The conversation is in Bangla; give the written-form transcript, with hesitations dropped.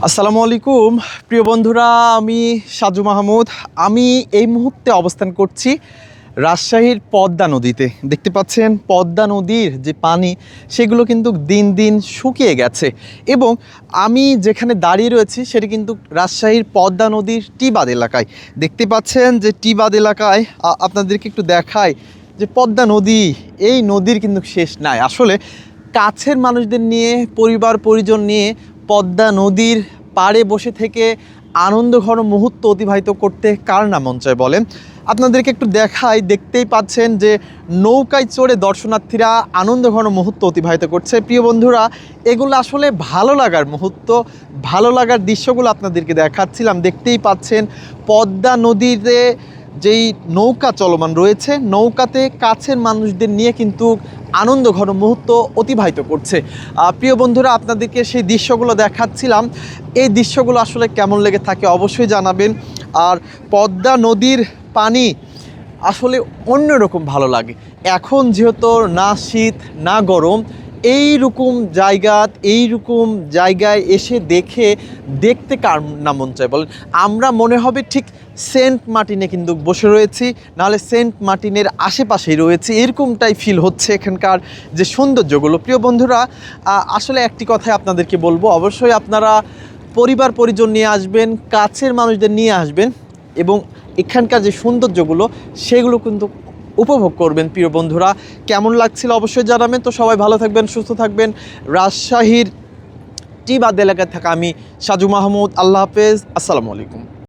আসসালামু আলাইকুম প্রিয় বন্ধুরা, আমি সাজু মাহমুদ। আমি এই মুহূর্তে অবস্থান করছি রাজশাহীর পদ্মা নদীতে। দেখতে পাচ্ছেন পদ্মা নদীর যে পানি সেগুলো কিন্তু দিন দিন শুকিয়ে গেছে, এবং আমি যেখানে দাঁড়িয়ে রয়েছি সেটা কিন্তু রাজশাহীর পদ্মা নদীর টিবাদ এলাকায়। দেখতে পাচ্ছেন যে টিবাদ এলাকায় আপনাদেরকে একটু দেখাই যে পদ্মা নদী, এই নদীর কিন্তু শেষ নাই। আসলে কাছের মানুষদের নিয়ে, পরিবার পরিজন নিয়ে পদ্মা নদীর পাড়ে বসে থেকে আনন্দঘন মুহূর্ত অতিবাহিত করতে কার না মন চায় বলেন। আপনাদেরকে একটু দেখাই, দেখতেই পাচ্ছেন যে নৌকায় চড়ে দর্শনার্থীরা আনন্দঘন মুহূর্ত অতিবাহিত করছে। প্রিয় বন্ধুরা, এগুলো আসলে ভালো লাগার মুহূর্ত, ভালো লাগার দৃশ্যগুলো আপনাদেরকে দেখাচ্ছিলাম। দেখতেই পাচ্ছেন পদ্মা নদীতে যেই নৌকা চলমান রয়েছে, নৌকাতে কাছের মানুষদের নিয়ে কিন্তু আনন্দঘন মুহূর্ত অতিবাহিত করছে। প্রিয় বন্ধুরা, আপনাদেরকে সেই দৃশ্যগুলো দেখাচ্ছিলাম। এই দৃশ্যগুলো আসলে কেমন লেগে থাকে অবশ্যই জানাবেন। আর পদ্মা নদীর পানি আসলে অন্যরকম ভালো লাগে। এখন যেহেতু না শীত না গরম, এইরকম জায়গায় এসে দেখতে কার না মন চায় বলেন। আমরা মনে হবে ঠিক সেন্ট মার্টিনে কিন্তু বসে রয়েছি, নাহলে সেন্ট মার্টিনের আশেপাশেই রয়েছি, এরকমটাই ফিল হচ্ছে এখানকার যে সৌন্দর্যগুলো। প্রিয় বন্ধুরা, আসলে একটি কথাই আপনাদেরকে বলবো, অবশ্যই আপনারা পরিবার পরিজন নিয়ে আসবেন, কাছের মানুষদের নিয়ে আসবেন, এবং এখানকার যে সৌন্দর্যগুলো সেগুলো কিন্তু উপভোগ করবেন। প্রিয় বন্ধুরা, কেমন লাগছিল অবশ্যই জানাবেন। তো সবাই ভালো থাকবেন, সুস্থ থাকবেন। রাজশাহীর টিবাদ এলাকায় থাকা আমি সাজু মাহমুদ। আল্লাহ হাফেজ, আসসালামু আলাইকুম।